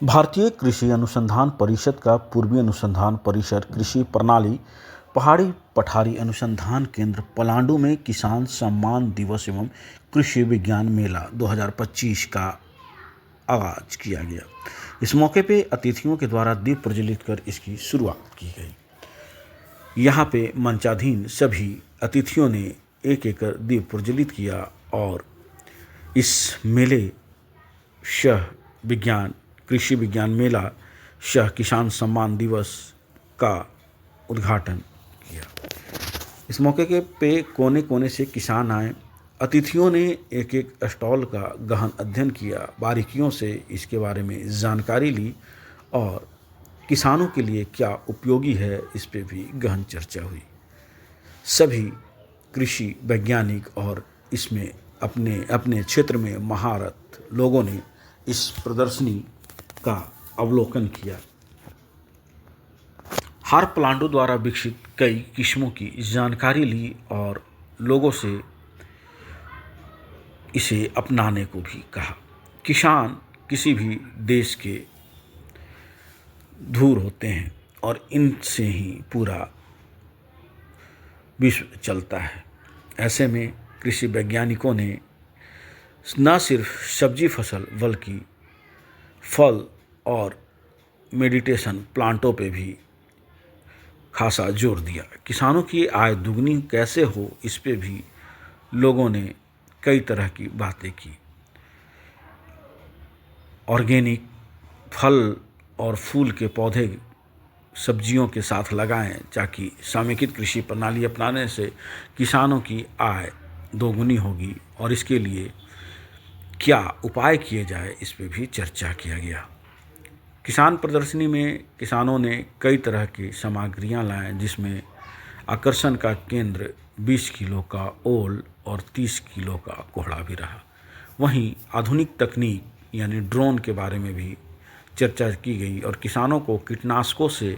भारतीय कृषि अनुसंधान परिषद का पूर्वी अनुसंधान परिसर कृषि प्रणाली पहाड़ी पठारी अनुसंधान केंद्र पलांडू में किसान सम्मान दिवस एवं कृषि विज्ञान मेला 2025 का आगाज किया गया। इस मौके पे अतिथियों के द्वारा दीप प्रज्वलित कर इसकी शुरुआत की गई। यहाँ पे मंचाधीन सभी अतिथियों ने एक एक दीप प्रज्वलित किया और इस मेले सह विज्ञान कृषि विज्ञान मेला सह किसान सम्मान दिवस का उद्घाटन किया। इस मौके के पे कोने कोने से किसान आए। अतिथियों ने एक एक स्टॉल का गहन अध्ययन किया, बारीकियों से इसके बारे में जानकारी ली और किसानों के लिए क्या उपयोगी है इस पे भी गहन चर्चा हुई। सभी कृषि वैज्ञानिक और इसमें अपने अपने क्षेत्र में महारत लोगों ने इस प्रदर्शनी का अवलोकन किया। हार पलांडू द्वारा विकसित कई किस्मों की जानकारी ली और लोगों से इसे अपनाने को भी कहा। किसान किसी भी देश के धूर होते हैं और इनसे ही पूरा विश्व चलता है। ऐसे में कृषि वैज्ञानिकों ने न सिर्फ सब्जी फसल बल्कि फल और मेडिटेशन प्लांटों पे भी खासा जोर दिया। किसानों की आय दुगनी कैसे हो इस पे भी लोगों ने कई तरह की बातें की। ऑर्गेनिक फल और फूल के पौधे सब्जियों के साथ लगाएं ताकि समेकित कृषि प्रणाली अपनाने से किसानों की आय दोगुनी होगी और इसके लिए क्या उपाय किए जाए इस पे भी चर्चा किया गया। किसान प्रदर्शनी में किसानों ने कई तरह की सामग्रियां लाएं जिसमें आकर्षण का केंद्र 20 किलो का ओल और 30 किलो का कोहड़ा भी रहा। वहीं आधुनिक तकनीक यानी ड्रोन के बारे में भी चर्चा की गई और किसानों को कीटनाशकों से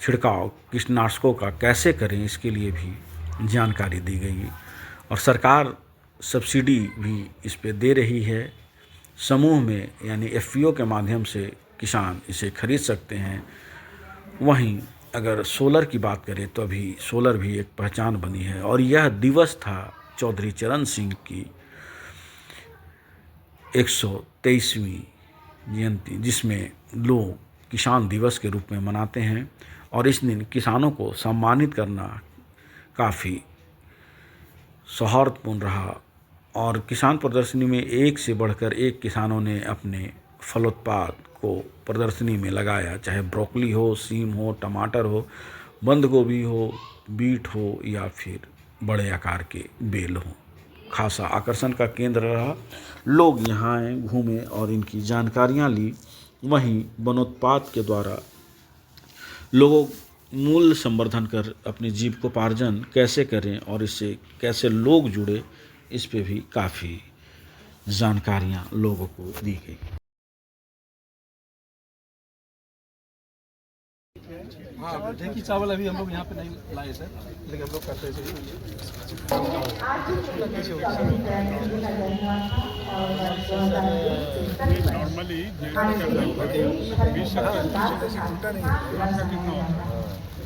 छिड़काव कीटनाशकों का कैसे करें इसके लिए भी जानकारी दी गई और सरकार सब्सिडी भी इस पे दे रही है। समूह में यानी एफपीओ के माध्यम से किसान इसे खरीद सकते हैं। वहीं अगर सोलर की बात करें तो अभी सोलर भी एक पहचान बनी है और यह दिवस था चौधरी चरण सिंह की 123वीं जयंती जिसमें लोग किसान दिवस के रूप में मनाते हैं और इस दिन किसानों को सम्मानित करना काफ़ी सौहार्दपूर्ण रहा। और किसान प्रदर्शनी में एक से बढ़कर एक किसानों ने अपने फलोत्पाद को प्रदर्शनी में लगाया, चाहे ब्रोकली हो, सीम हो, टमाटर हो, बंद गोभी हो, बीट हो या फिर बड़े आकार के बेल हो। खासा आकर्षण का केंद्र रहा। लोग यहाँ आए, घूमे और इनकी जानकारियाँ ली। वहीं वनोत्पाद के द्वारा लोगों मूल्य संवर्धन कर अपने जीविकोपार्जन कैसे करें और इससे कैसे लोग जुड़े इस पे भी काफ़ी जानकारियाँ लोगों को दी गई। हाँ, देखिए चावल अभी हम लोग यहाँ पे नहीं लाए सर, लेकिन हम लोग करते हैं। नॉर्मली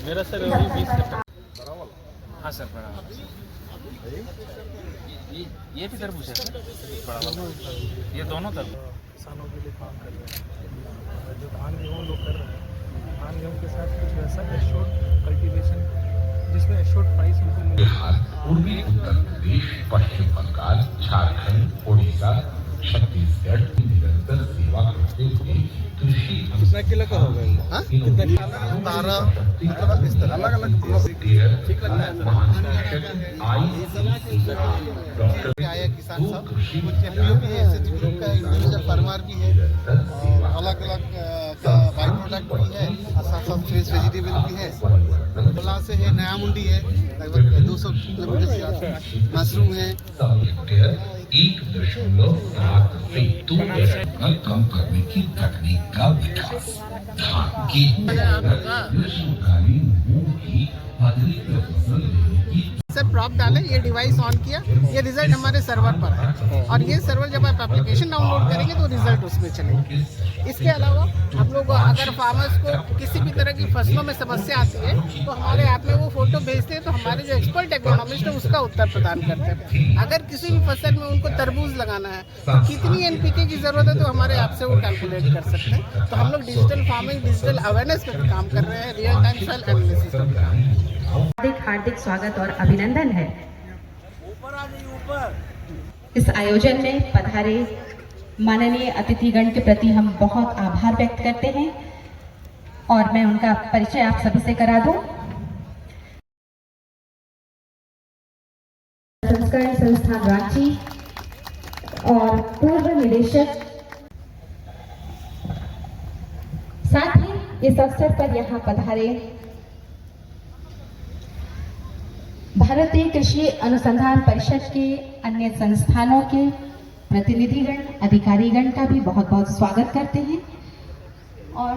मेरा सर अभी 20 हाँ सर बड़ा ये भी तरबूज है सर, बड़ा ये दोनों तरफ किसानों के लिए काम कर रहे हैं। जो धान गेहूँ लोग कर रहे हैं, धान गेहूँ के साथ कुछ वैसा एश्योर्ड कल्टीवेशन जिसमें एश्योर्ड प्राइस उनको मिले। बिहार, पूर्वी उत्तर प्रदेश, पश्चिम बंगाल, झारखंड, उड़ीसा, छत्तीसगढ़ की निरंतर सेवा करते हुए कृषि कितना किलो का होगा ये? हाँ? कितना अलग अलग आया किसान सब कुछ चैनलों भी है, ग्रुप का इंडिविजुअल फार्मर भी है और अलग अलग बाई प्रोडक्ट भी है और साथ साथ फ्रेश वेजिटेबल भी है। बला से है, नया मुंडी है, लगभग 200 किलोमीटर से आता है। मशरूम है, 1.7 से 2 का कम करने की तकनीक का विकास, धान की ग्रीष्मकालीन मूंग की अतिरिक्त फसल लेने की सर प्रॉप डाले, ये डिवाइस ऑन किया, ये रिजल्ट हमारे सर्वर पर है और ये सर्वर जब आप एप्लीकेशन डाउनलोड करेंगे तो रिजल्ट उसमें चलेगा। इसके अलावा हम लोग अगर फार्मर्स को किसी भी तरह की फसलों में समस्या आती है तो हमारे ऐप में वो फोटो भेजते हैं, तो हमारे जो एक्सपर्ट एग्रोनॉमिस्ट है उसका उत्तर प्रदान करते हैं। अगर किसी भी फसल में उनको तरबूज लगाना है तो कितनी NPK की जरूरत है तो हमारे ऐप से वो कैलकुलेट कर सकते हैं। तो हम लोग डिजिटल फार्मिंग, डिजिटल अवेयरनेस पे भी काम कर रहे हैं, रियल टाइम सॉइल एनालिसिस पे भी काम। हार्दिक स्वागत और अभिनंदन है। इस आयोजन में पधारे माननीय अतिथिगण के प्रति हम बहुत आभार व्यक्त करते हैं और मैं उनका परिचय आप सभी से करा दूं। संस्करण संस्थान रांची और पूर्व निदेशक, साथ ही इस अवसर पर यहाँ पधारे भारतीय कृषि अनुसंधान परिषद के अन्य संस्थानों के प्रतिनिधिगण, अधिकारीगण का भी बहुत बहुत स्वागत करते हैं। और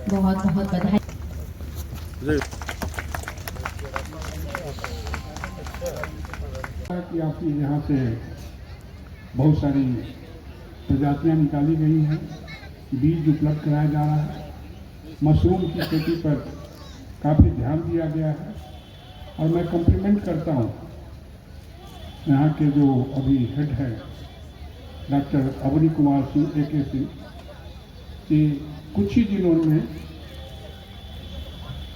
बहुत बहुत बधाई। कि आपकी यहाँ से बहुत सारी प्रजातियाँ निकाली गई हैं, बीज उपलब्ध कराया जा रहा है, मशरूम की खेती पर काफ़ी ध्यान दिया गया है और मैं कम्प्लीमेंट करता हूँ यहाँ के जो अभी हेड है डॉक्टर अवनी कुमार सिंह AK सिंह, कि कुछ ही दिनों में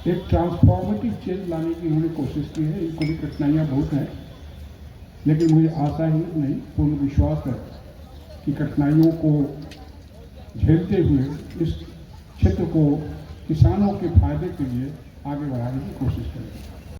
एक ट्रांसफॉर्मेटिव चेंज लाने की उन्होंने कोशिश की है। इनको भी कठिनाइयाँ बहुत हैं, लेकिन मुझे आशा ही नहीं, पूर्ण विश्वास है कि कठिनाइयों को झेलते हुए इस क्षेत्र को किसानों के फायदे के लिए आगे बढ़ाने की कोशिश करेंगे।